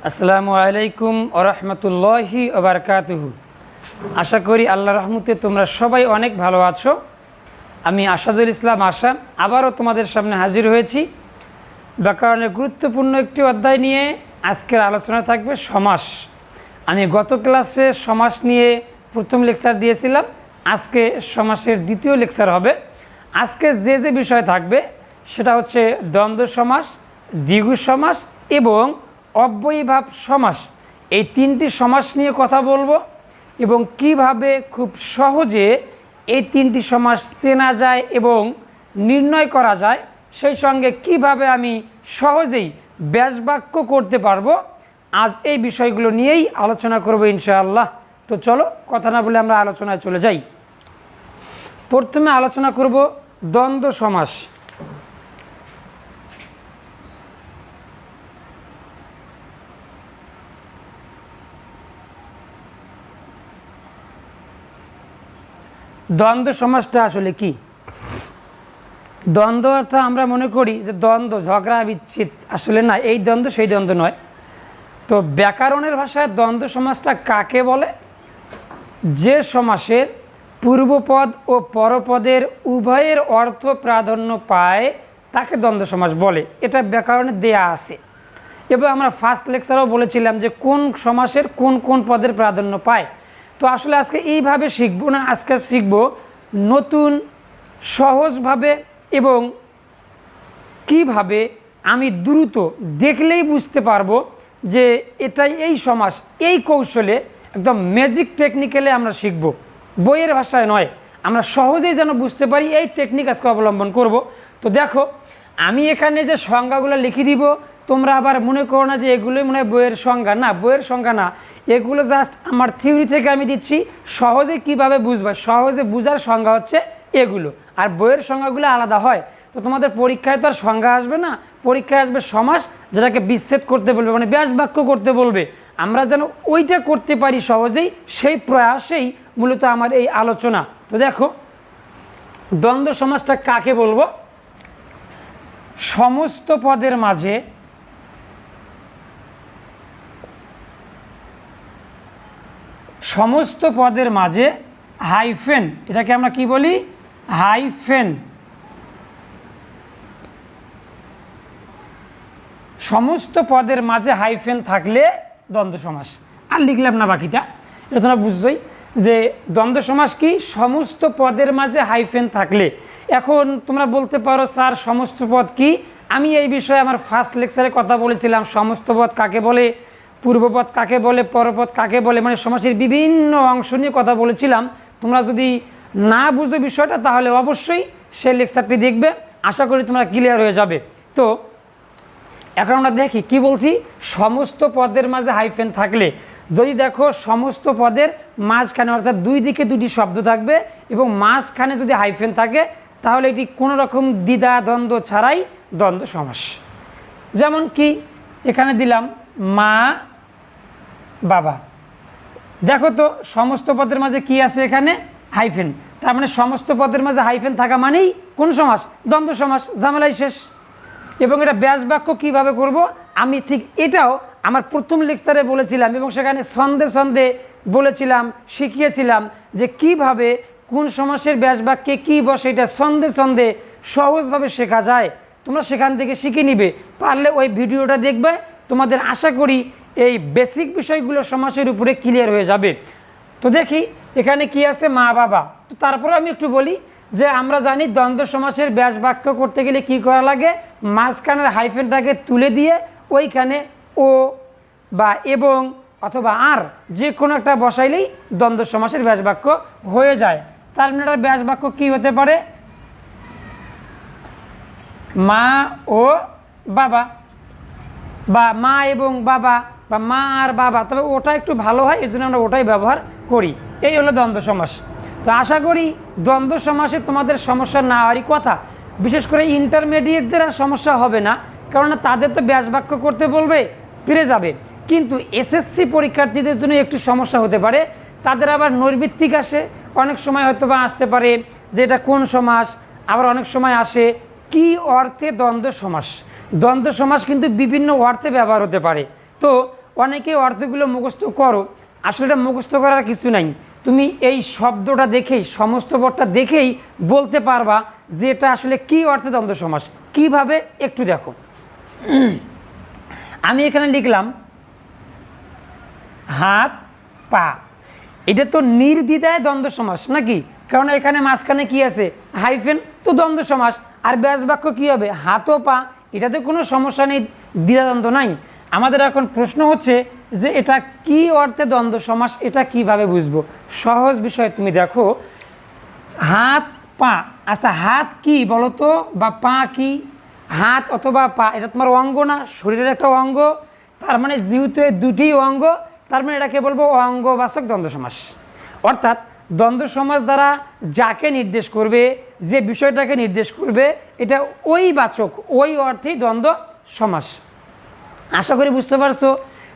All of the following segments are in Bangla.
আসসালামু আলাইকুম ওয়া রাহমাতুল্লাহি ওয়া বারাকাতুহু। আশা করি আল্লাহর রহমতে তোমরা সবাই অনেক ভালো আছো। আমি আসাদুল ইসলাম আশা আবারও তোমাদের সামনে হাজির হয়েছি ব্যাকরণের গুরুত্বপূর্ণ একটি অধ্যায় নিয়ে। আজকের আলোচনা থাকবে সমাস। আমি গত ক্লাসে সমাস নিয়ে প্রথম লেকচার দিয়েছিলাম, আজকে সমাসের দ্বিতীয় লেকচার হবে। আজকে যে বিষয় থাকবে সেটা হচ্ছে দ্বন্দ্ব সমাস, দ্বিগু সমাস এবং অব্যয়ীভাব সমাস। এই তিনটি সমাস নিয়ে কথা বলবো এবং কিভাবে খুব সহজে এই তিনটি সমাস চেনা যায় এবং নির্ণয় করা যায়, সেই সঙ্গে কিভাবে আমি সহজেই ব্যাসবাক্য করতে পারবো, আজ এই বিষয়গুলো নিয়েই আলোচনা করব ইনশাআল্লাহ। তো চলো কথা না বলে আমরা আলোচনায় চলে যাই। প্রথমে আলোচনা করব দ্বন্দ্ব সমাস। দ্বন্দ্ব সমাসটা আসলে কি? দ্বন্দ্ব অর্থ আমরা মনে করি যে দ্বন্দ্ব, ঝগড়া, বিচ্ছেদ। আসলে না, এই দ্বন্দ্ব সেই দ্বন্দ্ব নয়। তো ব্যাকরণের ভাষায় দ্বন্দ্ব সমাসটা কাকে বলে? যে সমাসের পূর্বপদ ও পরপদের উভয়ের অর্থ প্রাধান্য পায় তাকে দ্বন্দ্ব সমাস বলে। এটা ব্যাকরণে দেয়া আছে এবং আমরা ফার্স্ট লেকচারেও বলেছিলাম যে কোন সমাসের কোন কোন পদের প্রাধান্য পায়। তো আসলে আজকে এইভাবে শিখবো না, আজকে শিখব নতুন সহজভাবে এবং কিভাবে আমি দ্রুত দেখলেই বুঝতে পারবো যে এটাই এই সমাস। এই কৌশলে একদম ম্যাজিক টেকনিক্যালে আমরা শিখব, বইয়ের ভাষায় নয়। আমরা সহজেই যেন বুঝতে পারি এই টেকনিক আজকে অবলম্বন করব। তো দেখো, আমি এখানে যে সংজ্ঞাগুলো লিখে দিব, তোমরা আবার মনে করো না যে এগুলোই মনে হয় বইয়ের সংজ্ঞা। না, বইয়ের সংজ্ঞা না, এগুলো জাস্ট আমার থিওরি থেকে আমি দিচ্ছি। সহজে কিভাবে বুঝবা, সহজে বুঝার সংজ্ঞা হচ্ছে এগুলো, আর বইয়ের সংজ্ঞাগুলো আলাদা হয়। তো তোমাদের পরীক্ষায় তো আর সংজ্ঞা আসবে না, পরীক্ষায় আসবে সমাস, যেটাকে বিচ্ছেদ করতে বলবে, মানে ব্যাস বাক্য করতে বলবে। আমরা যেন ওইটা করতে পারি সহজেই, সেই প্রয়াসেই মূলত আমার এই আলোচনা। তো দেখো, দ্বন্দ্ব সমাসটা কাকে বলবো? সমস্ত পদের মাঝে হাইফেন, এটাকে আমরা কি বলি? হাইফেন। সমস্ত পদের মাঝে হাইফেন থাকলে দ্বন্দ্ব সমাস। আর লিখলাম না বাকিটা, এটা তোমরা বুঝছোই যে দ্বন্দ্ব সমাস কি। সমস্ত পদের মাঝে হাইফেন থাকলে। এখন তোমরা বলতে পারো স্যার সমস্ত পদ কি? আমি এই বিষয়ে আমার ফার্স্ট লেকচারে কথা বলেছিলাম। সমস্ত পদ কাকে বলে, পূর্বপদ কাকে বলে, পরপদ কাকে বলে, মানে সমাসের বিভিন্ন অংশ নিয়ে কথা বলেছিলাম। তোমরা যদি না বুঝো বিষয়টা, তাহলে অবশ্যই সেই লেকচারটি দেখবে, আশা করি তোমরা ক্লিয়ার হয়ে যাবে। তো এখন আমরা দেখি কি বলছি। সমস্ত পদের মাঝে হাইফেন থাকলে, যদি দেখো সমস্ত পদের মাঝখানে, অর্থাৎ দুই দিকে দুটি শব্দ থাকবে এবং মাঝখানে যদি হাইফেন থাকে, তাহলে এটি কোনো রকম দ্বিধা দ্বন্দ্ব ছাড়াই দ্বন্দ্ব সমাস। যেমন কি এখানে দিলাম মা বাবা। দেখো তো সমস্ত পদের মাঝে কি আছে? এখানে হাইফেন। তার মানে সমস্ত পদের মাঝে হাইফেন থাকা মানেই কোন সমাস? দ্বন্দ্ব সমাস। ঝামেলাই শেষ। এবং এটা ব্যাস বাক্য কীভাবে করব, আমি ঠিক এটাও আমার প্রথম লেকচারে বলেছিলাম এবং সেখানে ছন্দে বলেছিলাম, শিখিয়েছিলাম যে কিভাবে কোন সমাসের ব্যাস বাক্যে কী বসে, এটা ছন্দে সহজভাবে শেখা যায়। তোমরা সেখান থেকে শিখে নিবে, পারলে ওই ভিডিওটা দেখবে। তোমাদের আশা করি এই বেসিক বিষয়গুলো সমাসের উপরে ক্লিয়ার হয়ে যাবে। তো দেখি এখানে কি আছে? মা বাবা। তো তারপরে আমি একটু বলি যে আমরা জানি দ্বন্দ্ব সমাসের ব্যাস বাক্য করতে গেলে কি করা লাগে? মাঝখানের হাইফেনটাকে তুলে দিয়ে ওইখানে ও বা এবং অথবা আর যে কোনো একটা বসাইলেই দ্বন্দ্ব সমাসের ব্যাস বাক্য হয়ে যায়। তার মানে ব্যাস বাক্য কি হতে পারে? মা ও বাবা, বা মা এবং বাবা, বা মা আর বাবা। তবে ওটা একটু ভালো হয়, এই জন্য আমরা ওটাই ব্যবহার করি। এই হলো দ্বন্দ্ব সমাস। তো আশা করি দ্বন্দ্ব সমাসে তোমাদের সমস্যা না হওয়ারই কথা। বিশেষ করে ইন্টারমিডিয়েটদের আর সমস্যা হবে না, কারণ তাদের তো ব্যাস বাক্য করতে বলবে, পেরে যাবে। কিন্তু এসএসসি পরীক্ষার্থীদের জন্য একটু সমস্যা হতে পারে। তাদের আবার নৈর্বৃত্তিক আসে, অনেক সময় হয়তো বা আসতে পারে যে এটা কোন সমাস, আবার অনেক সময় আসে কি অর্থে দ্বন্দ্ব সমাস? দ্বন্দ্ব সমাস কিন্তু বিভিন্ন অর্থে ব্যবহার হতে পারে। তো অনেকে অর্থগুলো মুখস্থ করো, আসলে এটা মুখস্থ করার কিছু নাই। তুমি এই শব্দটা দেখেই, সমস্ত পদটা দেখেই বলতে পারবা যে এটা আসলে কি অর্থে দ্বন্দ্ব সমাস। কিভাবে একটু দেখো। আমি এখানে লিখলাম হাত পা, এটা তো নির্দ্বিধায় দ্বন্দ্ব সমাস নাকি? কারণ এখানে মাঝখানে কি আছে? হাইফেন, তো দ্বন্দ্ব সমাস। আর ব্যাস বাক্য কি হবে? হাত ও পা, এটাতে কোনো সমস্যা নেই, দ্বিধাদ্বন্দ্ব নাই। আমাদের এখন প্রশ্ন হচ্ছে যে এটা কি অর্থে দ্বন্দ্ব সমাস, এটা কিভাবে বুঝবো? সহজ বিষয়, তুমি দেখো হাত পা। আচ্ছা, হাত কি বলো তো, বা পা কি? হাত অথবা পা এটা তোমার অঙ্গ না, শরীরের একটা অঙ্গ। তার মানে যেহেতু দুটি অঙ্গ, তার মানে এটাকে বলবো অঙ্গবাচক দ্বন্দ্ব সমাস। অর্থাৎ দ্বন্দ্ব সমাস দ্বারা যাকে নির্দেশ করবে, যে বিষয়টাকে নির্দেশ করবে, এটা ওই বাচক, ওই অর্থেই দ্বন্দ্ব সমাস। আশা করি বুঝতে পারছো।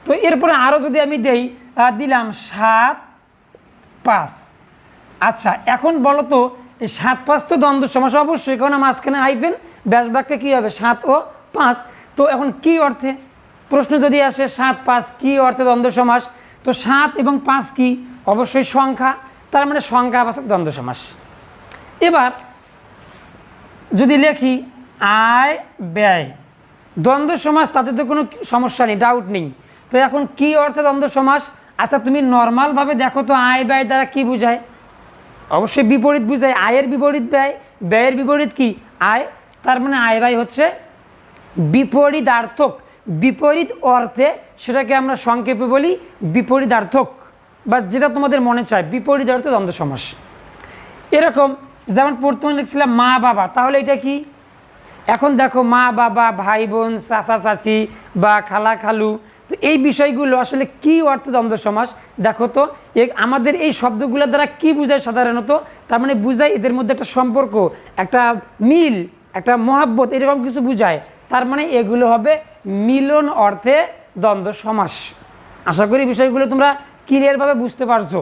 তো এরপরে আরও যদি আমি দিলাম 7 5। আচ্ছা, এখন বলো তো এই 7 5 তো দ্বন্দ্ব সমাস অবশ্যই, কারণ মাঝখানে হাইফেন, ব্যাস বাক্যে কী হবে? 7 ও 5। তো এখন কি অর্থে প্রশ্ন যদি আসে 7 5 কি অর্থে দ্বন্দ্ব সমাস? তো 7 এবং 5 কি? অবশ্যই সংখ্যা, তার মানে সংখ্যাবাচক দ্বন্দ্ব সমাস। এবার যদি লিখি আয় ব্যয়, দ্বন্দ্ব সমাস, তাতে তো কোনো সমস্যা নেই, ডাউট নেই। তো এখন কি অর্থে দ্বন্দ্ব সমাস? আচ্ছা, তুমি নর্মালভাবে দেখো তো আয় ব্যয় দ্বারা কি বোঝায়? অবশ্যই বিপরীত বোঝায়। আয়ের বিপরীত ব্যয়, ব্যয়ের বিপরীত কি? আয়। তার মানে আয় ব্যয় হচ্ছে বিপরীতার্থক। বিপরীত অর্থে সেটাকে আমরা সংক্ষেপে বলি বিপরীতার্থক, বা যেটা তোমাদের মনে চায় বিপরীত অর্থে দ্বন্দ্ব সমাস। এরকম যেমন প্রথমে লিখছিলাম মা বাবা, তাহলে এটা কি? এখন দেখো মা বাবা, ভাই বোন, চাচা চাচি বা খালা খালু, তো এই বিষয়গুলো আসলে কি অর্থে দ্বন্দ্ব সমাস? দেখো তো আমাদের এই শব্দগুলোর দ্বারা কি বোঝায় সাধারণত? তার মানে বোঝায় এদের মধ্যে একটা সম্পর্ক, একটা মিল, একটা মহাব্বত, এরকম কিছু বোঝায়। তার মানে এগুলো হবে মিলন অর্থে দ্বন্দ্ব সমাস। আশা করি বিষয়গুলো তোমরা ক্লিয়ারভাবে বুঝতে পারছো।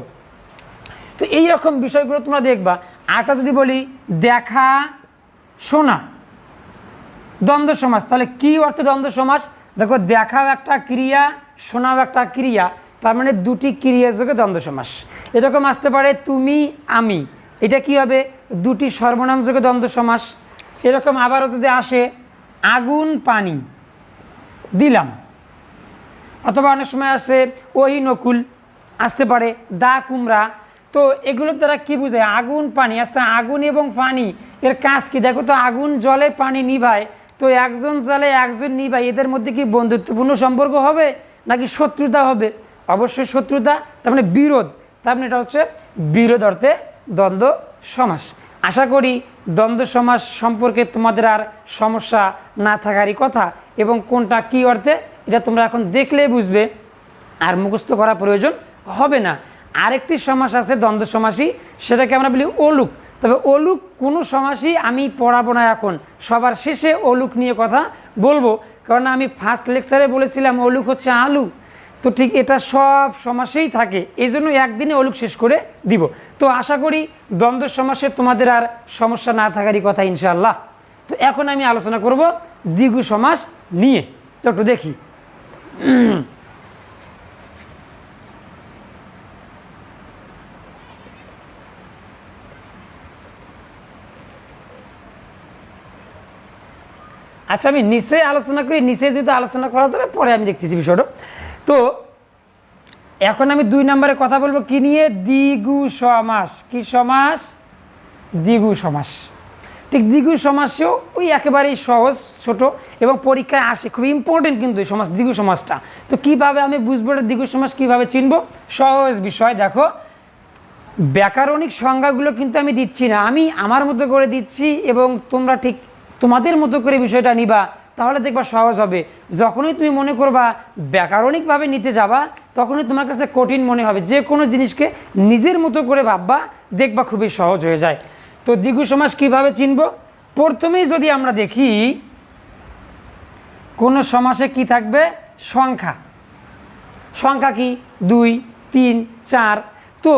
তো এই রকম বিষয়গুলো তোমরা দেখবা। আরটা যদি বলি দেখা শোনা, দ্বন্দ্ব সমাস, তাহলে কি অর্থে দ্বন্দ্ব সমাস? দেখো দেখাও একটা ক্রিয়া, শোনাও একটা ক্রিয়া, তার মানে দুটি ক্রিয়ার যোগে দ্বন্দ্ব সমাস। এরকম আসতে পারে তুমি আমি, এটা কি হবে? দুটি সর্বনাম যোগে দ্বন্দ্ব সমাস। এরকম আবারও যদি আসে আগুন পানি দিলাম, অথবা অনেক সময় আসে ওই নকুল, আসতে পারে দা কুমড়া। তো এগুলোর দ্বারা কি বোঝায়? আগুন পানি। আচ্ছা, আগুন এবং পানি এর কাজ কি? দেখো তো আগুন জলে, পানি নিভায়, তো একজন জলে একজন নিভায়, এদের মধ্যে কি বন্ধুত্বপূর্ণ সম্পর্ক হবে নাকি শত্রুতা হবে? অবশ্যই শত্রুতা, তার মানে বিরোধ। তার মানে এটা হচ্ছে বিরোধ অর্থে দ্বন্দ্ব সমাস। আশা করি দ্বন্দ্ব সমাস সম্পর্কে তোমাদের আর সমস্যা না থাকারই কথা, এবং কোনটা কি অর্থে এটা তোমরা এখন দেখলেই বুঝবে, আর মুখস্থ করা প্রয়োজন হবে না। আরেকটি সমাস আছে দ্বন্দ্ব সমাসই, সেটাকে আমরা বলি অলুক। তবে অলুক কোনো সমাসই আমি পড়াবো না এখন, সবার শেষে অলুক নিয়ে কথা বলবো, কারণ আমি ফার্স্ট লেকচারে বলেছিলাম অলুক হচ্ছে আলু। তো ঠিক এটা সব সমাসেই থাকে, এই জন্য একদিনে অলুক শেষ করে দিব। তো আশা করি দ্বন্দ্ব সমাসে তোমাদের আর সমস্যা না থাকারই কথা ইনশাআল্লাহ। তো এখন আমি আলোচনা করব দ্বিগু সমাস নিয়ে। তো একটু দেখি। আচ্ছা, আমি নিচে আলোচনা করি, নিচে যদি আলোচনা করা যাবে পরে আমি দেখতেছি বিষয়টা। তো এখন আমি 2 নম্বরে কথা বলবো কি নিয়ে? দ্বিগু সমাস। কি সমাস? দ্বিগু সমাস। ঠিক দ্বিগু সমাসেও ওই একেবারেই সহজ, ছোট, এবং পরীক্ষায় আসে, খুব ইম্পর্টেন্ট কিন্তু এই সমাস, দ্বিগু সমাসটা। তো কিভাবে আমি বুঝবো এটা দ্বিগু সমাস, কিভাবে চিনবো? সহজ বিষয়। দেখো ব্যাকরণিক সংজ্ঞাগুলো কিন্তু আমি দিচ্ছি না, আমি আমার মতো করে দিচ্ছি, এবং তোমরা ঠিক তোমাদের মতো করে বিষয়টা নিবা, তাহলে দেখবা সহজ হবে। যখনই তুমি মনে করবা ব্যাকরণিকভাবে নিতে যাবা, তখনই তোমার কাছে কঠিন মনে হবে। যে কোনো জিনিসকে নিজের মতো করে ভাববা, দেখবা খুবই সহজ হয়ে যায়। তো দ্বিগু সমাস কিভাবে চিনব? প্রথমেই যদি আমরা দেখি কোন সমাসে কি থাকবে? সংখ্যা। সংখ্যা কি? 2 3 4। তো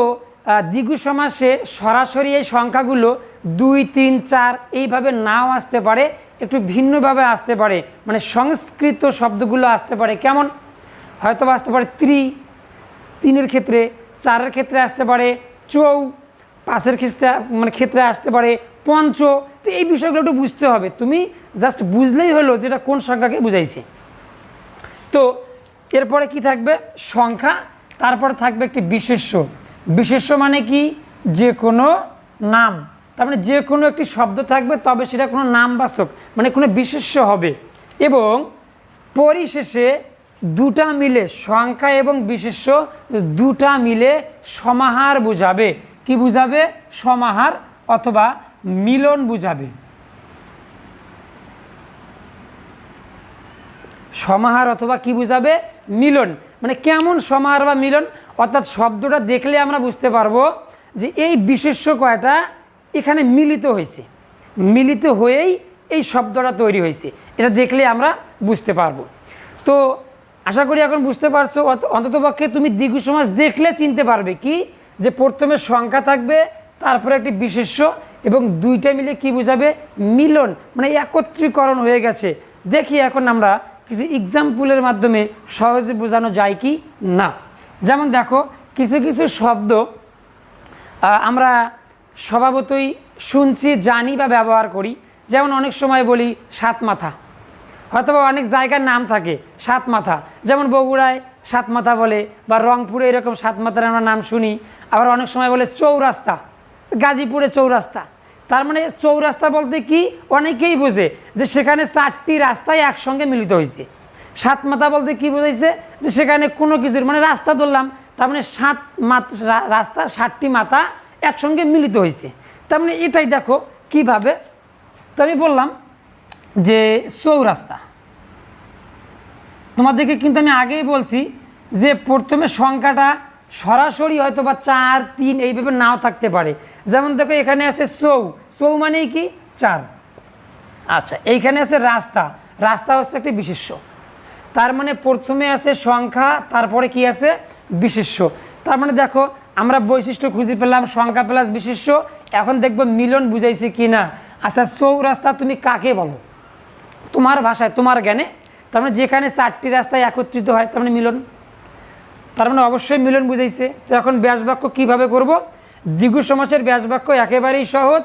দ্বিগু সমাসে সরাসরি এই সংখ্যাগুলো 2 3 4 এইভাবে নাও আসতে পারে, একটু ভিন্নভাবে আসতে পারে, মানে সংস্কৃত শব্দগুলো আসতে পারে কেমন, হয়তো বা আসতে পারে তিনের ক্ষেত্রে, চারের ক্ষেত্রে আসতে পারে চৌ, পাঁচের ক্ষেত্রে ক্ষেত্রে আসতে পারে পঞ্চ। তো এই বিষয়গুলো একটু বুঝতে হবে, তুমি জাস্ট বুঝলেই হলো যেটা কোন সংখ্যাকে বুঝাইছে। তো এরপরে কি থাকবে সংখ্যা, তারপরে থাকবে একটি বিশেষ্য। বিশেষ্য মানে কি যে কোনো নাম, তার মানে যে কোনো একটি শব্দ থাকবে তবে সেটা কোনো নামবাচক মানে কোনো বিশেষ্য হবে। এবং পরিশেষে দুটা মিলে সংখ্যা এবং বিশেষ্য দুটা মিলে সমাহার বোঝাবে। কি বুঝাবে? সমাহার অথবা মিলন বুঝাবে। সমাহার অথবা কি বুঝাবে? মিলন। মানে কেমন সমাহার বা মিলন? অর্থাৎ শব্দটা দেখলে আমরা বুঝতে পারবো যে এই বিশেষ্য কয়টা এখানে মিলিত হয়েছে, মিলিত হয়েই এই শব্দটা তৈরি হয়েছে, এটা দেখলে আমরা বুঝতে পারবো। তো আশা করি এখন বুঝতে পারছো, অন্ততপক্ষে তুমি দ্বিগু সমাস দেখলে চিনতে পারবে কি যে প্রথমে সংখ্যা থাকবে, তারপরে একটি বিশেষ্য এবং দুইটা মিলে কি বুঝাবে? মিলন, মানে একত্রীকরণ হয়ে গেছে। দেখি এখন আমরা কিছু এক্সাম্পলের মাধ্যমে সহজে বোঝানো যায় কি না। যেমন দেখো কিছু কিছু শব্দ আমরা স্বভাবতই শুনছি, জানি বা ব্যবহার করি। যেমন অনেক সময় বলি সাত মাথা, হয়তো অনেক জায়গার নাম থাকে সাত মাথা, যেমন বগুড়ায় সাত মাথা বলে, বা রংপুরে এরকম সাত মাথার আমরা নাম শুনি। আবার অনেক সময় বলে চৌরাস্তা, গাজীপুরে চৌরাস্তা। তার মানে চৌরাস্তা বলতে কি অনেকেই বোঝে যে সেখানে চারটি রাস্তায় একসঙ্গে মিলিত হয়েছে। সাত মাথা বলতে কি বোঝাইছে? যে সেখানে কোনো কিছুর মানে রাস্তা ধরলাম, তার মানে সাত রাস্তা, সাতটি মাথা একসঙ্গে মিলিত হয়েছে। তার মানে এটাই দেখো কিভাবে। তো আমি বললাম যে চৌরাস্তা, তোমাদেরকে কিন্তু আমি আগেই বলছি যে প্রথমে সংখ্যাটা সরাসরি হয়তো বা 4, 3 এইভাবে নাও থাকতে পারে। যেমন দেখো এখানে আছে চৌ মানেই কি 4। আচ্ছা, এইখানে আছে রাস্তা, রাস্তা হচ্ছে একটি বিশেষ্য। তার মানে প্রথমে আছে সংখ্যা, তারপরে কি আছে? বিশেষ্য। তার মানে দেখো আমরা বৈশিষ্ট্য খুঁজে পেলাম, সংখ্যা প্লাস বিশেষ্য। এখন দেখবো মিলন বুঝাইছে কি না। আচ্ছা, চৌরাস্তা তুমি কাকে বলো তোমার ভাষায়, তোমার জ্ঞানে? তার মানে যেখানে চারটি রাস্তায় একত্রিত হয়, তার মানে মিলন। তার মানে অবশ্যই মিলন বুঝাইছে। তো এখন ব্যাস বাক্য কীভাবে করব? দ্বিগু সমাসের ব্যাস বাক্য একেবারেই সহজ,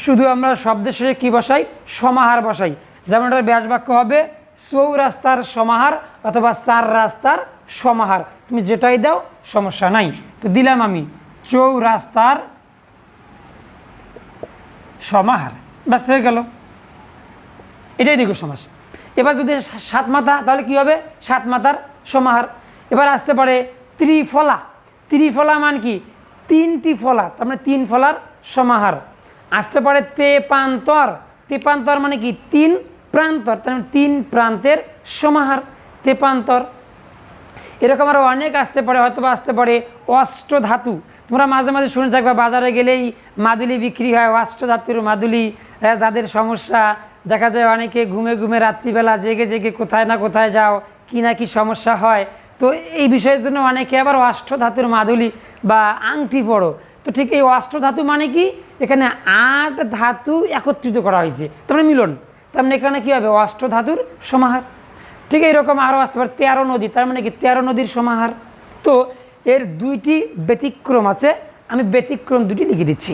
শুধু আমরা শব্দের শেষে কী বসাই? সমাহার বসাই। যেমন এটার ব্যাস বাক্য হবে চৌরাস্তার সমাহার অথবা চার রাস্তার সমাহার, তুমি যেটাই দাও সমস্যা নাই। তো দিলাম আমি চৌরাস্তার সমাহার, ব্যাস হয়ে গেল, এটাই দ্বিগু সমাস। এবার যদি সাত মাথা, তাহলে কি হবে? সাত মাথার সমাহার। এবার আসতে পারে ত্রিফলা, ত্রিফলা মান কি? তিনটি ফলা, তার মানে তিন ফলার সমাহার। আসতে পারে তেপান্তর, তেপান্তর মানে কি? তিন প্রান্তর, তার মানে তিন প্রান্তের সমাহার, তেপান্তর। এরকম আরও অনেক আসতে পারে, হয়তো বা আসতে পারে অষ্টধাতু। তোমরা মাঝে মাঝে শুনে থাকবে বাজারে গেলেই মাদুলি বিক্রি হয়, অষ্টধাতুর মাদুলি। যাদের সমস্যা দেখা যায়, অনেকে ঘুমে ঘুমে রাত্রিবেলা জেগে জেগে কোথায় না কোথায় যাও, কি না কি সমস্যা হয়। তো এই বিষয়ের জন্য অনেকে আবার অষ্টধাতুর মাদুলি বা আংটি পড়ো। তো ঠিক এই অষ্টধাতু মানে কি? এখানে 8 ধাতু একত্রিত করা হয়েছে, তার মানে মিলন। তার মানে এখানে কী হবে? অষ্টধাতুর সমাহার। ঠিক এইরকম আরও আসতে পারে 13 নদী, তার মানে কি? 13 নদীর সমাহার। তো এর দুইটি ব্যতিক্রম আছে, আমি ব্যতিক্রম দুটি লিখে দিচ্ছি,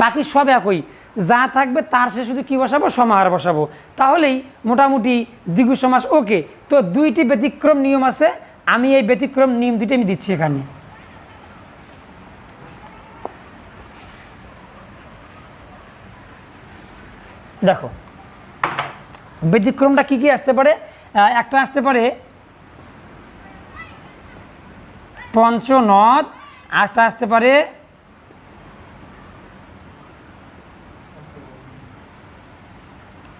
বাকি সব একই। যা থাকবে তার সে শুধু কী বসাবো? সমাহার বসাবো, তাহলেই মোটামুটি দ্বিগু সমাস ওকে। তো দুইটি ব্যতিক্রম নিয়ম আছে, আমি এই ব্যতিক্রম নিয়ম দুটি আমি দিচ্ছি এখানে। দেখো ব্যতিক্রমটা কি কি আসতে পারে? একটা আসতে পারে পঞ্চনদ, আরেকটা আসতে পারে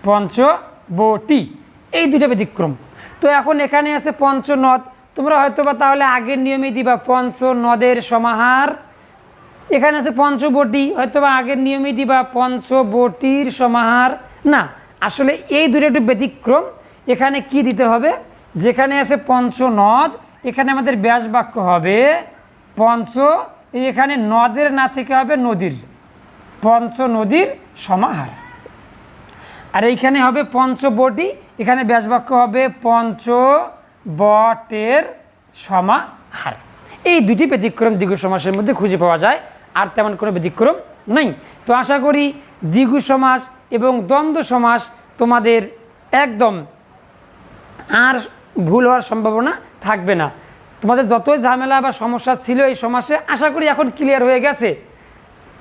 পঞ্চবটি, এই দুটো ব্যতিক্রম। তো এখন এখানে আছে পঞ্চনদ, তোমরা হয়তো বা তাহলে আগের নিয়মেই দিবা পঞ্চনদের সমাহার। এখানে আছে পঞ্চবটি, হয়তো বা আগের নিয়মেই দিবা পঞ্চবটির সমাহার। না, আসলে এই দুটো একটু ব্যতিক্রম। এখানে কি দিতে হবে? যেখানে আছে পঞ্চনদ, এখানে আমাদের ব্যাস বাক্য হবে পঞ্চ, এখানে নদের না থেকে হবে নদীর, পঞ্চ নদীর সমাহার। আর এইখানে হবে পঞ্চবটি, এখানে ব্যাসবাক্য হবে পঞ্চবটের সমাহার। এই দুটি ব্যতিক্রম দ্বিগু সমাসের মধ্যে খুঁজে পাওয়া যায়, আর তেমন কোনো ব্যতিক্রম নেই। তো আশা করি দ্বিগু সমাস এবং দ্বন্দ্ব সমাস তোমাদের একদম আর ভুল হওয়ার সম্ভাবনা থাকবে না। তোমাদের যত ঝামেলা বা সমস্যা ছিল এই সমাসে আশা করি এখন ক্লিয়ার হয়ে গেছে।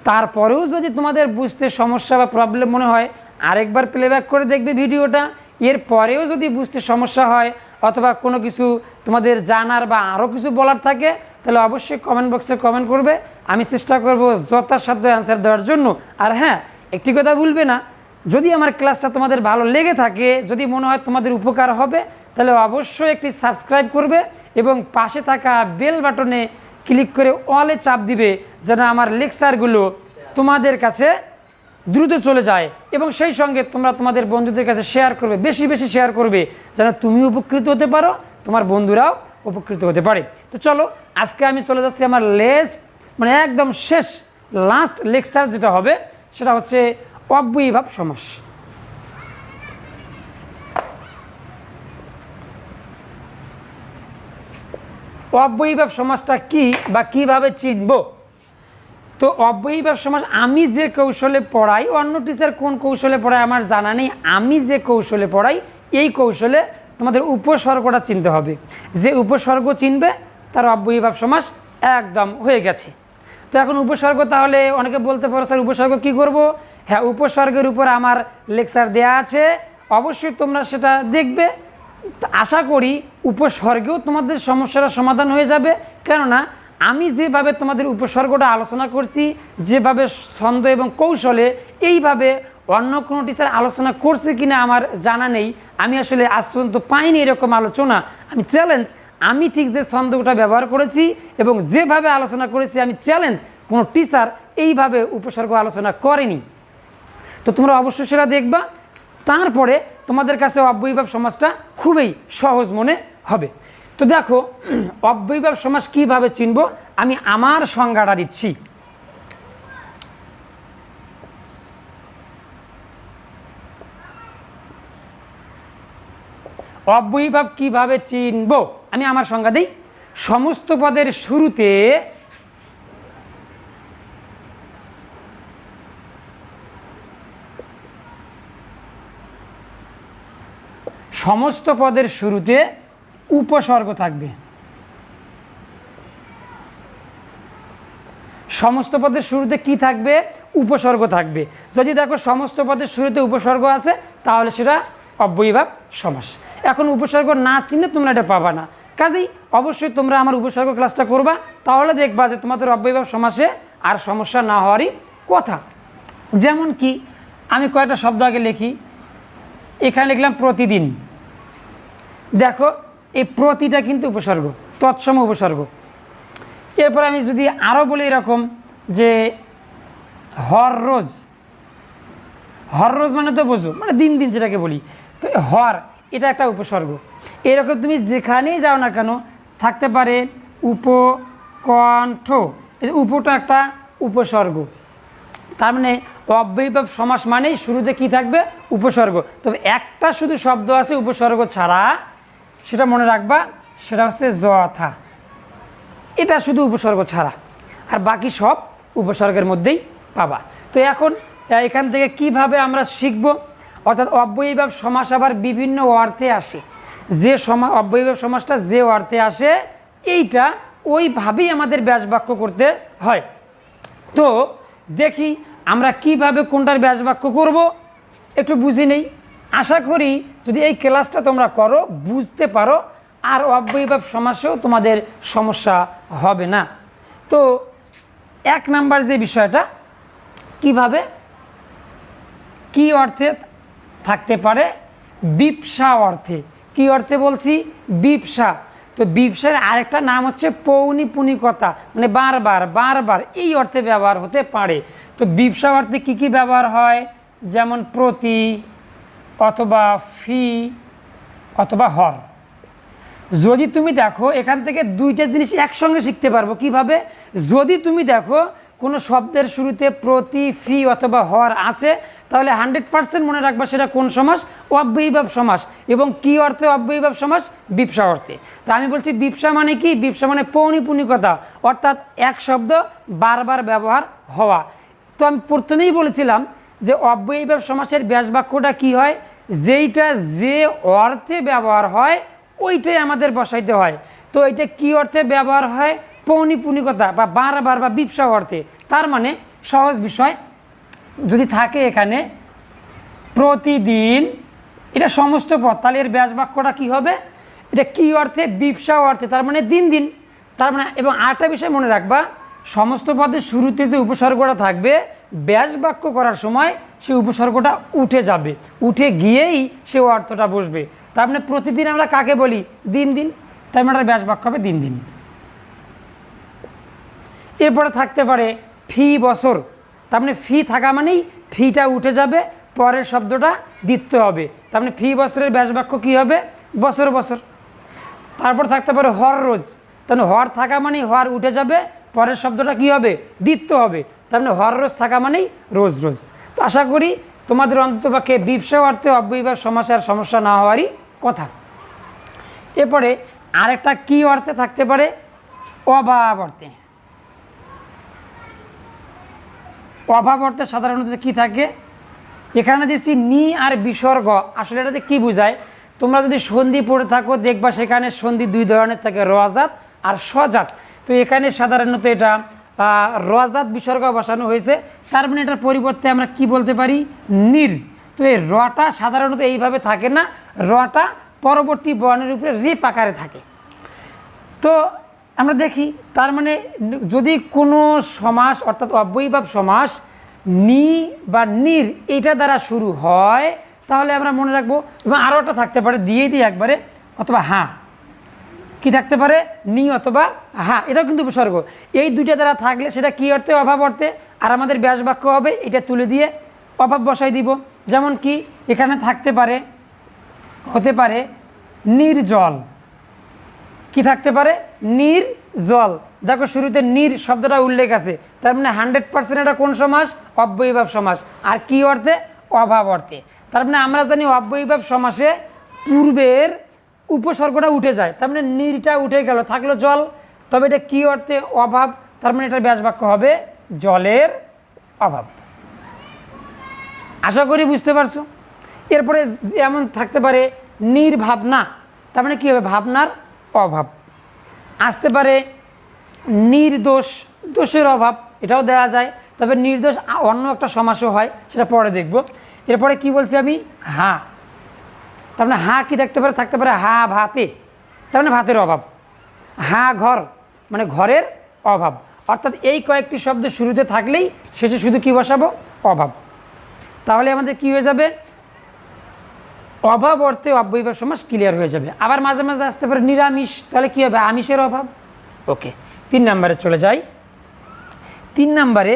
তারপরেও যদি তোমাদের বুঝতে সমস্যা বা প্রবলেম মনে হয় আরেকবার প্লেব্যাক করে দেখবে ভিডিওটা। এর পরেও যদি বুঝতে সমস্যা হয় অথবা কোনো কিছু তোমাদের জানার বা আরও কিছু বলার থাকে তাহলে অবশ্যই কমেন্ট বক্সে কমেন্ট করবে, আমি চেষ্টা করব যথাসাধ্য অ্যান্সার দেওয়ার জন্য। আর হ্যাঁ, একটি কথা ভুলবে না, যদি আমার ক্লাসটা তোমাদের ভালো লেগে থাকে, যদি মনে হয় তোমাদের উপকার হবে, তাহলে অবশ্যই একটি সাবস্ক্রাইব করবে এবং পাশে থাকা বেল বাটনে ক্লিক করে অলে চাপ দিবে, যেন আমার লেকচারগুলো তোমাদের কাছে দ্রুত চলে যায়। এবং সেই সঙ্গে তোমরা তোমাদের বন্ধুদের কাছে শেয়ার করবে, বেশি বেশি শেয়ার করবে, যেন তুমি উপকৃত হতে পারো, তোমার বন্ধুরাও উপকৃত হতে পারে। তো চলো, আজকে আমি চলে যাচ্ছি আমার একদম শেষ লাস্ট লেকচার যেটা হবে সেটা হচ্ছে অব্যয়ীভাব সমাস। অব্যয়ীভাব সমাসটা কি বা কিভাবে চিনব? তো অব্যয়ীভাব সমাস আমি যে কৌশলে পড়াই, অন্য টিচার কোন কৌশলে পড়ায় আমার জানা নেই, আমি যে কৌশলে পড়াই এই কৌশলে তোমাদের উপসর্গটা চিনতে হবে। যে উপসর্গ চিনবে তার অব্যয়ীভাব সমাস একদম হয়ে গেছে। তো এখন উপসর্গ, তাহলে অনেকে বলতে পারো স্যার উপসর্গ কী করব? হ্যাঁ, উপসর্গের উপর আমার লেকচার দেয়া আছে, অবশ্যই তোমরা সেটা দেখবে। আশা করি উপসর্গেও তোমাদের সমস্যার সমাধান হয়ে যাবে, কেননা আমি যেভাবে তোমাদের উপসর্গটা আলোচনা করছি, যেভাবে ছন্দ এবং কৌশলে, এইভাবে অন্য কোনো টিচার আলোচনা করছে কিনা আমার জানা নেই। আমি আসলে আজ পর্যন্ত পাইনি এরকম আলোচনা। আমি চ্যালেঞ্জ, আমি ঠিক যে ছন্দটা ব্যবহার করেছি এবং যেভাবে আলোচনা করেছি, আমি চ্যালেঞ্জ কোনো টিচার এইভাবে উপসর্গ আলোচনা করেনি। তো তোমরা অবশ্যই সেটা দেখবা, তারপরে তোমাদের কাছে অব্যয়ীভাব সমাসটা খুবই সহজ মনে হবে। তো দেখো, অব্যয়ীভাব সমাস কীভাবে চিনব, আমি আমার সংজ্ঞাটা দিচ্ছি। অব্যয়ীভাব কিভাবে চিনব আমি আমার সংজ্ঞা দিই। সমস্ত পদের শুরুতে উপসর্গ থাকবে। সমস্ত পদের শুরুতে কি থাকবে? উপসর্গ থাকবে। যদি দেখো সমস্ত পদের শুরুতে উপসর্গ আছে তাহলে সেটা অব্যয়ীভাব সমাস। এখন উপসর্গ না চিনলে তোমরা এটা পাবা না, কাজেই অবশ্যই তোমরা আমার উপসর্গ ক্লাসটা করবা, তাহলে দেখবা যে তোমাদের অব্যয়ীভাব সমাসে আর সমস্যা না হওয়ারই কথা। যেমন কি আমি কয়েকটা শব্দ আগে লিখি, এখানে লিখলাম প্রতিদিন। দেখো এই প্রতিটা কিন্তু উপসর্গ, তৎসম উপসর্গ। এরপর আমি যদি আরও বলি এরকম যে হররোজ, হররোজ মানে তো বোঝো, মানে দিন দিন যেটাকে বলি, তো হর এটা একটা উপসর্গ। এরকম তুমি যেখানেই যাও না কেন থাকতে পারে উপকণ্ঠ, এই উপটা একটা উপসর্গ। তার মানে অব্যয়ীভাব সমাস মানেই শুরুতে কি থাকবে? উপসর্গ। তবে একটা শুধু শব্দ আছে উপসর্গ ছাড়া, সেটা মনে রাখবা, সেটা হচ্ছে যথা। এটা শুধু উপসর্গ ছাড়া, আর বাকি সব উপসর্গের মধ্যেই পাবা। তো এখন এখান থেকে কিভাবে আমরা শিখব, অর্থাৎ অব্যয়ীভাব সমাস আবার বিভিন্ন অর্থে আসে। যে অব্যয়ীভাব সমাসটা যে অর্থে আসে এইটা ওইভাবেই আমাদের ব্যাসবাক্য করতে হয়। তো দেখি আমরা কিভাবে কোনটার ব্যাসবাক্য করব, একটু বুঝে নেই। আশা করি যদি এই ক্লাসটা তোমরা করো, বুঝতে পারো, আর অব্যয়ীভাব সমাসেও তোমাদের সমস্যা হবে না। তো এক নাম্বার যে বিষয়টা, কিভাবে কি অর্থে থাকতে পারে? বিপসা অর্থে। কি অর্থে বলছি? বিপসা। তো বিপসার আরেকটা নাম হচ্ছে পৌনিপুনিকতা, মানে বারবার বারবার এই অর্থে ব্যবহার হতে পারে। তো বিপসা অর্থে কি কি ব্যবহার হয়? যেমন প্রতি, অথবা ফি, অথবা হর। যদি তুমি দেখো এখান থেকে দুইটা জিনিস একসঙ্গে শিখতে পারবো। কিভাবে? যদি তুমি দেখো কোনো শব্দের শুরুতে প্রতি, ফি অথবা হর আছে, তাহলে 100% মনে রাখবা সেটা কোন সমাস? অব্যয়ীভাব সমাস। এবং কি অর্থে অব্যয়ীভাব সমাস? বিপসা অর্থে। তা আমি বলছি বিপসা মানে কি? বিপসা মানে পৌনিপুনিকতা, অর্থাৎ এক শব্দ বারবার ব্যবহার হওয়া। তো আমি প্রথমেই বলেছিলাম যে অব্যয়ীভাব সমাসের ব্যাস বাক্যটা কী হয়? যেইটা যে অর্থে ব্যবহার হয় ওইটাই আমাদের বসাইতে হয়। তো এটা কি অর্থে ব্যবহার হয়? পৌনিপুনিকতা বা বারবার বা বিপসা অর্থে। তার মানে সহজ বিষয়, যদি থাকে এখানে প্রতিদিন, এটা সমস্ত পদ, তাহলে এর ব্যাস বাক্যটা কী হবে? এটা কি অর্থে? বিপসা অর্থে, তার মানে দিন দিন। তার মানে এবং আরেকটা বিষয় মনে রাখবা, সমস্ত পদের শুরুতে যে উপসর্গটা থাকবে ব্যাস বাক্য করার সময় সেই উপসর্গটা উঠে যাবে, উঠে গিয়েই সে অর্থটা বসবে। তার মানে প্রতিদিন আমরা কাকে বলি? দিন দিন। তার মানে ব্যাস বাক্য হবে দিন দিন। এরপরে থাকতে পারে ফি বছর, তার মানে ফি থাকা মানেই ফিটা উঠে যাবে, পরের শব্দটা দিতে হবে। তার মানে ফি বছরের ব্যাস বাক্য কী হবে? বছর বছর। তারপর থাকতে পারে হর রোজ, তার মানে হর থাকা মানেই হর উঠে যাবে, পরের শব্দটা কী হবে? দিতে হবে। তার মানে হর রোজ থাকা মানেই রোজ রোজ। তো আশা করি তোমাদের অন্ততপক্ষে বিপসা অর্থে অব্যয়ীভাব সমাসের সমস্যা না হওয়ারই কথা। এরপরে আরেকটা কি অর্থে থাকতে পারে? অভাব অর্থে। অভাব অর্থে সাধারণত কি থাকে? এখানে দিচ্ছি নি আর বিসর্গ। আসলে এটাতে কী বোঝায়? তোমরা যদি সন্ধি পড়ে থাকো দেখবা সেখানে সন্ধি দুই ধরনের থাকে, রজাত আর সজাত। তো এখানে সাধারণত এটা রজাত বিসর্গ বসানো হয়েছে, তার মানে এটার পরিবর্তে আমরা কি বলতে পারি? নির। তো এই রটা সাধারণত এইভাবে থাকে না, রটা পরবর্তী বর্ণের উপরে রেপ আকারে থাকে। তো আমরা দেখি, তার মানে যদি কোনো সমাস অর্থাৎ অব্যয়ীভাব সমাস নি বা নির এইটা দ্বারা শুরু হয় তাহলে আমরা মনে রাখবো। এবং আরও একটা থাকতে পারে, দিয়ে দিই একবারে, অথবা হ্যাঁ। কি থাকতে পারে? নি অথবা হ্যাঁ, এটাও কিন্তু উপসর্গ। এই দুইটা দ্বারা থাকলে সেটা কি অর্থে? অভাব অর্থে। আর আমাদের ব্যাস বাক্য হবে এটা তুলে দিয়ে অভাব বসাই দিব। যেমন কি এখানে থাকতে পারে, হতে পারে নির্জল। কি থাকতে পারে? নির্জল। দেখো শুরুতে নির শব্দটা উল্লেখ আছে, তার মানে 100% এটা কোন সমাস? অব্যয়ীভাব সমাস। আর কি অর্থে? অভাব অর্থে। তার মানে আমরা জানি অব্যয়ীভাব সমাসে পূর্বের উপসর্গটা উঠে যায়, তার মানে নিরটা উঠে গেল, থাকলো জল। তবে এটা কি অর্থে? অভাব। তার মানে এটার ব্যাস বাক্য হবে জলের অভাব। আশা করি বুঝতে পারছো। এরপরে এমন থাকতে পারে নির্ভাবনা, তার মানে কী হবে? ভাবনার অভাব। আসতে পারে নির্দোষ, দোষের অভাব, এটাও দেওয়া যায়। তবে নির্দোষ অন্য একটা সমাসও হয়, সেটা পরে দেখব। এরপরে কি বলছি আমি? হ্যাঁ। তার মানে হ্যাঁ কি থাকতে পারে? থাকতে পারে হা ভাতে, তার মানে ভাতের অভাব। হ্যাঁ ঘর, মানে ঘরের অভাব। অর্থাৎ এই কয়েকটি শব্দ শুরুতে থাকলেই শেষে শুধু কি বসাবো? অভাব। তাহলে আমাদের কি হয়ে যাবে? অভাব অর্থে অব্যয়ীভাব সমাস ক্লিয়ার হয়ে যাবে। আবার মাঝে মাঝে আসতে পারে নিরামিষ, তাহলে কী হবে? আমিষের অভাব। ওকে, 3 নম্বরে চলে যাই। 3 নম্বরে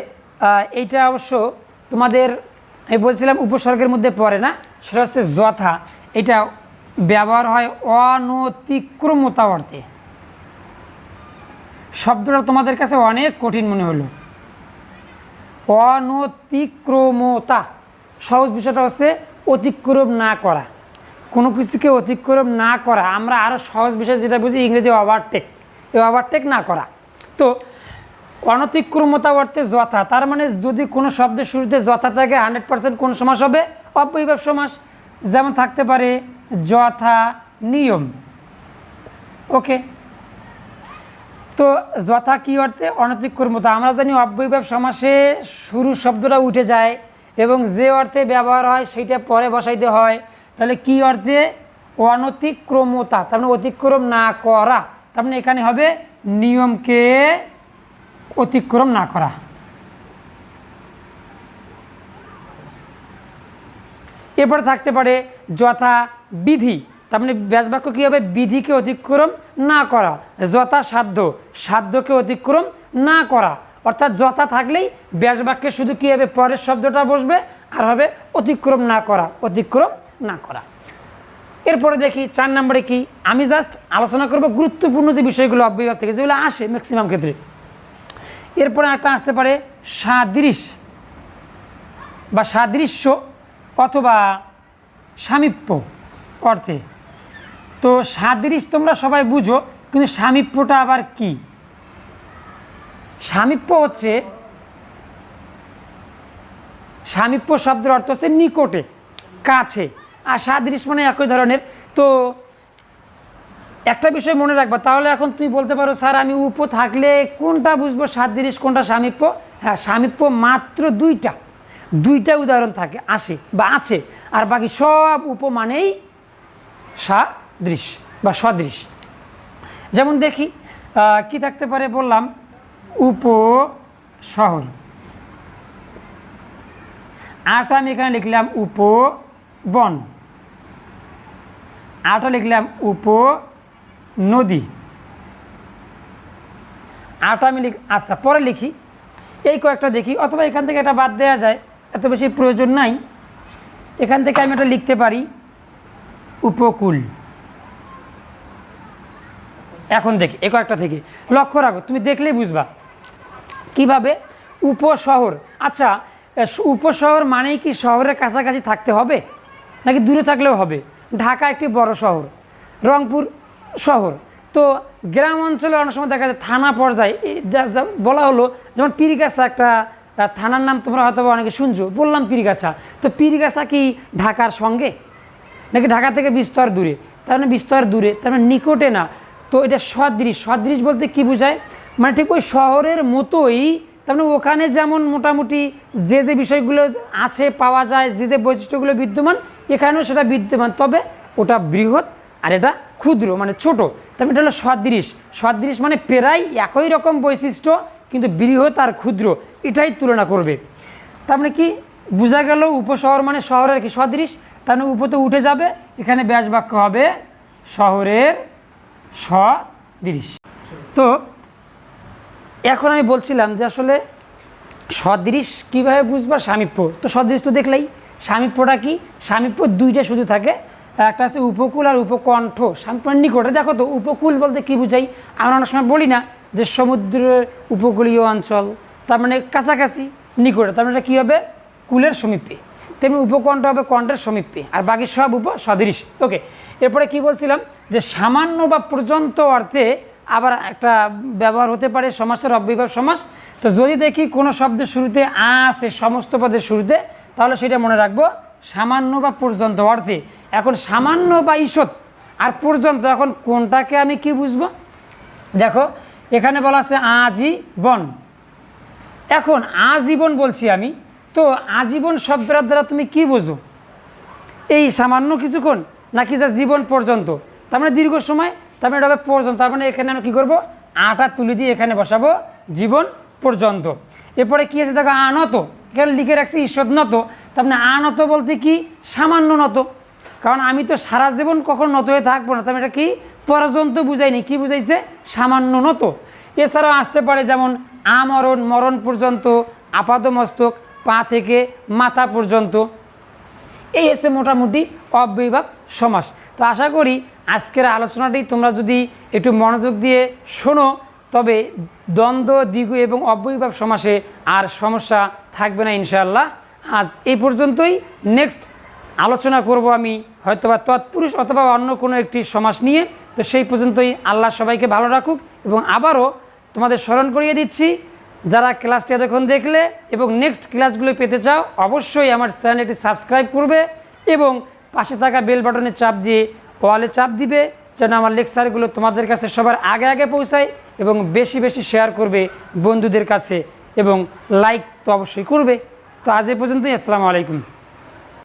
এইটা অবশ্য তোমাদের আমি বলছিলাম উপসর্গের মধ্যে পড়ে না, সেটা হচ্ছে যথা। এটা ব্যবহার হয় অনতিক্রমতা অর্থে। শব্দটা তোমাদের কাছে অনেক কঠিন মনে হলো, অনতিক্রমতা। সহজ বিষয়টা হচ্ছে অতিক্রম না করা, কোনো কিছুকে অতিক্রম না করা। আমরা আরও সহজ বিষয় যেটা বুঝি ইংরেজি ওভারটেক, এই ওভারটেক না করা। তো অনতিক্রমতা অর্থে যথা, তার মানে যদি কোনো শব্দের শুরুতে যথা থাকে 100% কোন সমাস হবে? অব্যয়ীভাব সমাস। যেমন থাকতে পারে যথা নিয়ম। ওকে, তো যথা কি অর্থে? অনতিক্রমতা। আমরা জানি অব্যয়ীভাব সমাসে শুরুর শব্দটা উঠে যায় এবং যে অর্থে ব্যবহার হয় সেইটা পরে বসাইতে হয়। তাহলে কি অর্থে? অনতিক্রমতা, তার মানে অতিক্রম না করা। তার মানে এখানে হবে নিয়মকে অতিক্রম না করা। এরপরে থাকতে পারে যথা বিধি, তার মানে ব্যাস বাক্য কী হবে? বিধিকে অতিক্রম না করা। যথা সাধ্য, সাধ্যকে অতিক্রম না করা। অর্থাৎ যথা থাকলেই ব্যাস বাক্যে শুধু কী হবে? পরের শব্দটা বসবে আর হবে অতিক্রম না করা, অতিক্রম না করা। এরপরে দেখি 4 নম্বরে কি, আমি জাস্ট আলোচনা করব গুরুত্বপূর্ণ যে বিষয়গুলো অব্যয়ীভাব থেকে যেগুলো আসে ম্যাক্সিমাম ক্ষেত্রে। এরপরে একটা আসতে পারে সাদৃশ। বা সাদৃশ্য অথবা সামীপ্য অর্থে। তো সাদৃশ্য তোমরা সবাই বুঝো, কিন্তু সামীপ্যটা আবার কি? সামীপ্য হচ্ছে, সামীপ্য শব্দের অর্থ হচ্ছে নিকটে, কাছে, আর সাদৃশ্য মানে একই ধরনের। তো একটা বিষয় মনে রাখবা, তাহলে এখন তুমি বলতে পারো স্যার আমি উপ থাকলে কোনটা বুঝবো সাদৃশ্য কোনটা সামীপ্য? হ্যাঁ, সামীপ্য মাত্র দুইটা উদাহরণ থাকে, আসে বা আছে, আর বাকি সব উপ মানেই সাদৃশ্য বা সদৃশ। যেমন দেখি কি থাকতে পারে, বললাম উপশহর, আরটা আমি এখানে লিখলাম উপবন, আরটা লিখলাম উপনদী, আরটা আমি আচ্ছা পরে লিখি, এই কয়েকটা দেখি, অথবা এখান থেকে এটা বাদ দেওয়া যায়, এত বেশি প্রয়োজন নাই। এখান থেকে আমি এটা লিখতে পারি উপকূল। এখন দেখি এই কয়েকটা থেকে লক্ষ্য রাখো, তুমি দেখলেই বুঝবা কিভাবে। উপশহর, আচ্ছা উপশহর মানেই কি শহরের কাছাকাছি থাকতে হবে নাকি দূরে থাকলেও হবে? ঢাকা একটি বড় শহর, রংপুর শহর, তো গ্রাম অঞ্চলে অনেক সময় দেখা যায় থানা পর্যায়ে বলা হলো, যেমন পীরগাছা একটা থানার নাম তোমরা হয়তো অনেকে শুনছো, বললাম পীরগাছা, তো পীরগাছা কি ঢাকার সঙ্গে নাকি ঢাকা থেকে বিস্তর দূরে? তার মানে বিস্তর দূরে, তার মানে নিকটে না। তো এটা সদৃশ বলতে কি বোঝায়? মানে ঠিক ওই শহরের মতোই, তার মানে ওখানে যেমন মোটামুটি যে বিষয়গুলো আছে পাওয়া যায়, যে বৈশিষ্ট্যগুলো বিদ্যমান, এখানেও সেটা বিদ্যমান, তবে ওটা বৃহৎ আর এটা ক্ষুদ্র মানে ছোট। তার মানে এটা হলো সদৃশ মানে প্রায় একই রকম বৈশিষ্ট্য, কিন্তু বৃহৎ আর ক্ষুদ্র এটাই তুলনা করবে। তার মানে কি বোঝা গেল? উপশহর মানে শহরের কি সদৃশ, তার মানে উপতে উঠে যাবে, এখানে ব্যাস বাক্য হবে শহরের সদৃশ। তো এখন আমি বলছিলাম যে আসলে সদৃশ কীভাবে বুঝবা, সামীপ্য। তো সদৃশ তো দেখলেই, সামীপ্যটা কি? সামীপ্য দুইটা শুধু থাকে, একটা আছে উপকূল আর উপকণ্ঠ। সামীপ্য নিকটে, দেখো তো উপকূল বলতে কি বুঝাই? আমরা অনেক সময় বলি না যে সমুদ্রের উপকূলীয় অঞ্চল, তার মানে কাছাকাছি, নিকটে, তার মানে কী হবে? কুলের সমীপে। তেমনি উপকণ্ঠ হবে কণ্ঠের সমীপে, আর বাকি সব সদৃশ। ওকে, এরপরে কি বলছিলাম যে সামান্য বা পর্যন্ত অর্থে আবার একটা ব্যবহার হতে পারে সমাসের অব্যয়ভাব সমাস। তো যদি দেখি কোনো শব্দের শুরুতে আছে সমস্ত পদের শুরুতে, তাহলে সেটা মনে রাখবো সামান্য বা পর্যন্ত অর্থে। এখন সামান্য বা ঈষৎ আর পর্যন্ত, এখন কোনটাকে আমি কি বুঝবো? দেখো এখানে বলা আছে আজীবন। এখন আজীবন বলছি আমি, তো আজীবন শব্দটার দ্বারা তুমি কি বোঝো? এই সামান্য কিছুক্ষণ নাকি যা জীবন পর্যন্ত? তার মানে দীর্ঘ সময়, তার মানে এটা হবে পর্যন্ত। তার মানে এখানে আমি কী করবো? আটা তুলে দিয়ে এখানে বসাবো জীবন পর্যন্ত। এরপরে কী আছে দেখো আনত, এখানে লিখে রাখছি ঈষৎ নত। তার মানে আনত বলতে কি? সামান্য নত, কারণ আমি তো সারা জীবন কখন নত হয়ে থাকবো না, তার মানে এটা কি? পর্যন্ত বুঝাইনি, কি বুঝাইছে? সামান্য নত। এছাড়াও আসতে পারে যেমন আমরণ, মরণ পর্যন্ত, আপাদমস্তক, পা থেকে মাথা পর্যন্ত। এই হচ্ছে মোটামুটি অব্যয়ভাব সমাস। তো আশা করি আজকের আলোচনাটি তোমরা যদি একটু মনোযোগ দিয়ে শোনো, তবে দ্বন্দ্ব, দ্বিগু এবং অব্যয়ভাব সমাসে আর সমস্যা থাকবে না ইনশাআল্লাহ। আজ এই পর্যন্তই। নেক্সট আলোচনা করব আমি হয়তোবা তৎপুরুষ অথবা অন্য কোনো একটি সমাস নিয়ে। তো সেই পর্যন্তই, আল্লাহ সবাইকে ভালো রাখুক। এবং আবারও তোমাদের স্মরণ করিয়ে দিচ্ছি, যারা ক্লাসটি এতক্ষণ দেখলে এবং নেক্সট ক্লাসগুলো পেতে চাও, অবশ্যই আমার চ্যানেলটি সাবস্ক্রাইব করবে এবং পাশে থাকা বেল বাটনে চাপ দিয়ে ওয়ালে চাপ দিবে, যেন আমার লেকচারগুলো তোমাদের কাছে সবার আগে আগে পৌঁছায়, এবং বেশি বেশি শেয়ার করবে বন্ধুদের কাছে, এবং লাইক তো অবশ্যই করবে। তো আজ এ পর্যন্তই। আসসালামু আলাইকুম।